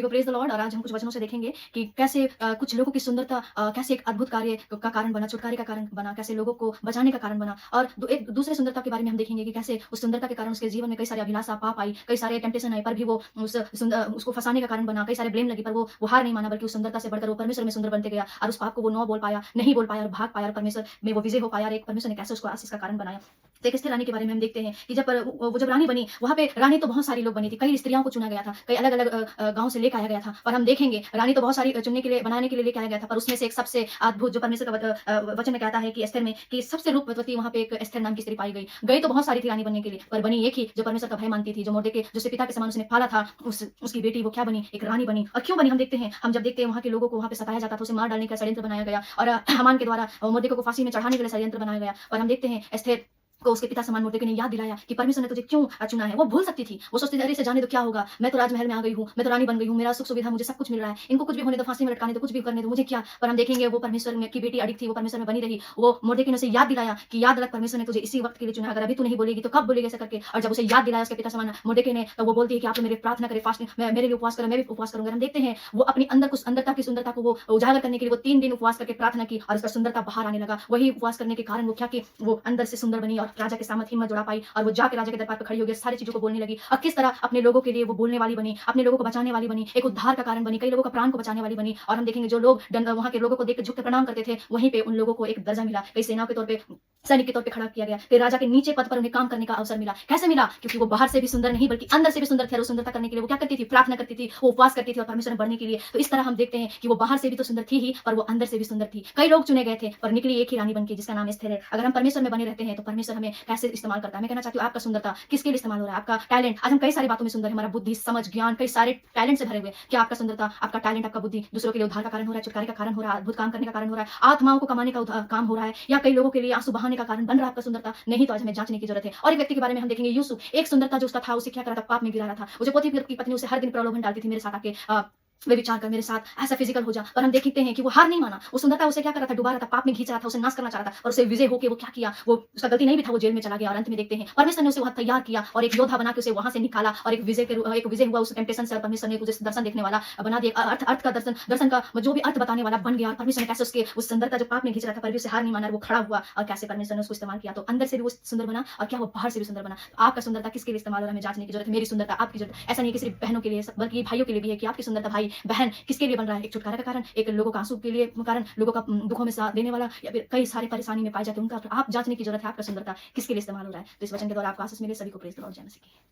को praise the Lord. और आज हम कुछ वचनों से देखेंगे कि कैसे कुछ लोगों की सुंदरता कैसे एक अद्भुत कार्य का कारण बना, छुटकारे का कारण बना, कैसे लोगों को बचाने का कारण बना। और एक दूसरे सुंदरता के बारे में हम देखेंगे कि कैसे उस सुंदरता के कारण उसके जीवन में कई सारी अभिलाषा, पाप आई, कई सारे टेम्पटेशन आए, पर भी वो उसको फँसाने का कारण बना, कई सारे ब्लेम लगी, पर वो हार नहीं माना, बल्कि उस सुंदरता से बढ़कर वो परमेश्वर में सुंदर बनते गया और उस पाप को वो नो बोल पाया, नहीं बोल पाया और भाग पाया और परमेश्वर में वो विजय हो पाया और एक परमेश्वर ने कैसे उसको आशीष का कारण बनाया। तो एक एस्थर रानी के बारे में हम देखते हैं कि वो जब रानी बनी, वहाँ पे रानी तो बहुत सारी लोग बनी थी, कई स्त्रियों को चुना गया था, कई अलग-अलग गाँव से लेके आया गया था। और हम देखेंगे रानी तो बहुत सारी चुनने के लिए, बनाने के लिए लेके आया गया था, पर उसमें से एक सबसे अद्भुत जो परमेश्वर का वचन में कहता है कि एस्थर में कि सबसे रूपवती वहाँ पे एक एस्थर नाम की स्त्री पाई गई। गई तो बहुत सारी थी रानी बनने के लिए, पर बनी एक ही जो परमेश्वर का भय मानती थी, जो मोर्देकै जो उसके पिता के समान उसने पाला था, उसकी बेटी वो क्या बनी? एक रानी बनी। और क्यों बनी हम देखते हैं, हम जब देखते हैं वहाँ के लोगों को वहाँ पे सताया जाता था, उसे मार डालने का षड्यंत्र बनाया गया और हामान के द्वारा मोर्देकै को फांसी में चढ़ाने के लिए षड्यंत्र बनाया गया। और हम देखते हैं एस्थर को उसके पिता समान मोर्देकै ने याद दिलाया कि परमेश्वर ने तुझे क्यों चुना है। वो भूल सकती थी, वो सोचती थी अरे इसे जाने दो, क्या होगा, मैं तो राजमहल में आ गई हूँ, मैं तो रानी बन गई हूँ, मेरा सुख सुविधा, मुझे सब कुछ मिल रहा है, इनको कुछ भी होने दो, फांसी में लटकाने दो, कुछ भी करने दो, मुझे क्या। पर हम देखेंगे वो परमेश्वर में की बेटी अड़िग थी, वो परमेश्वर में बनी रही। वो मोर्देकै ने उसे याद दिलाया कि याद रख, परमेश्वर ने तुझे इसी वक्त के लिए चुना, अगर अभी तू नहीं बोलेगी तो कब बोलेगी, ऐसा करके। और जब उसे याद दिलाया उसके पिता समान मोर्देकै ने, तो वो बोलती है कि आप मेरे प्रार्थना करें, फास्ट मेरे लिए उपवास करें, मैं भी उपवास करूंगा। हम देखते हैं वो अपनी अंदर कुछ अंदरता की सुंदरता को वो उजागर करने के लिए वो 3 दिन उपवास करके प्रार्थना की और उसका सुंदरता बाहर आने लगा। वही उपवास करने के कारण वो क्या कि वो अंदर से सुंदर बनी और राजा के सामने हिम्मत जुड़ा पाई और वो जाके राजा के दरबार पर खड़ी हो गई, सारी चीजों को बोलने लगी और किस तरह अपने लोगों के लिए वो बोलने वाली बनी, अपने लोगों को बचाने वाली बनी, एक उद्धार का कारण बनी, कई लोगों का प्राण को बचाने वाली बनी। और हम देखेंगे जो लोग वहां के लोगों को देख के झुक के प्रणाम करते थे, वहीं पे उन लोगों को एक दर्जा मिला, कई सेनाओं के तौर पे, सैनिक के तौर पे खड़ा किया गया, फिर राजा के नीचे पद पर उन्हें काम करने का अवसर मिला। कैसे मिला? क्योंकि वो बाहर से भी सुंदर नहीं बल्कि अंदर से भी सुंदर थे और सुंदरता करने के लिए वो क्या करती थी? प्रार्थना करती थी, वो उपवास करती थी और परमेश्वर में बढ़ने के लिए। तो इस तरह हम देखते हैं कि वो बाहर से भी तो सुंदर थी ही, पर वो अंदर से भी सुंदर थी। कई लोग चुने गए थे पर निकली एक ही रानी बनके, जिसका नाम एस्थर है। अगर हम परमेश्वर में बने रहते हैं तो परमेश्वर हमें कैसे इस्तेमाल करता है। मैं कहना चाहती हूँ आपका सुंदरता किसके लिए इस्तेमाल हो रहा है? आपका टैलेंट। आज हम कई सारी बातों में सुंदर है, हमारा बुद्धि, समझ, ज्ञान, कई सारे टैलेंट से भरे हुए। क्या आपका सुंदरता, आपका टैलेंट, आपका बुद्धि दूसरों के लिए उद्धार का कारण हो रहा है, छुटकारे का कारण हो रहा है, अद्भुत काम करने का कारण हो रहा है, आत्माओं को कमाने का काम हो रहा है, या कई लोगों के लिए आंसू बहाने का कारण बन रहा है आपका सुंदरता? नहीं, तो आज हमें जांचने की जरूरत है। और एक व्यक्ति के बारे में हम देखेंगे, यूसुफ। एक सुंदरता जो उसका था, उसे क्या करा था? पाप में गिरा रहा था। उसे पोतीफर की पत्नी उसे हर दिन प्रलोभन डालती थी, मेरे साथ आके वे विचार कर, मेरे साथ ऐसा फिजिकल हो जा। पर हम देखते हैं कि वो हार नहीं माना, वो सुंदरता उसे क्या कर रहा था? डुबा रहा था, पाप में खींच रहा था, उसे नाश करना चाह रहा था और उसे विजय होकर वो क्या किया? वो उसका गलती नहीं भी था, वो जेल में चला गया और अंत में देखते हैं परमेश्वर ने उसे वहां तैयार किया और एक योद्धा बना के उसे वहां से निकाला और एक विजय हुआ उस टेम्पटेशन से। परमेश्वर ने उसे दर्शन देखने वाला बना दिया, अर्थ का दर्शन का जो भी अर्थ बताने वाला बन गया। और परमेश्वर ने कैसे उसके उस सुंदरता जो पाप में खींच रहा था पर भी उसे हार नहीं माना, वो खड़ा हुआ और कैसे परमेश्वर ने उसको इस्तेमाल किया। तो अंदर से भी वो सुंदर बना और क्या वो बाहर से भी सुंदर बना। तो आपका सुंदरता किसके लिए इस्तेमाल हो रहा है, हमें जांचने की जरूरत है। मेरी सुंदरता, आपकी जरूरत ऐसा नहीं कि सिर्फ बहनों के लिए, बल्कि भाइयों के लिए भी है कि आपकी सुंदरता भाई बहन किसके लिए बन रहा है? एक छुटकारा का कारण, एक लोगों का आंसू के लिए कारण, लोगों का दुखों में साथ देने वाला, या फिर कई सारे परेशानी में पाए जाते हैं उनका। तो आप जांचने की जरूरत है आपका सुंदरता किसके लिए इस्तेमाल हो रहा है। तो इस वचन के द्वारा आपको आशीष मिले। सभी को प्रेज द लॉर्ड। जय मसीह की।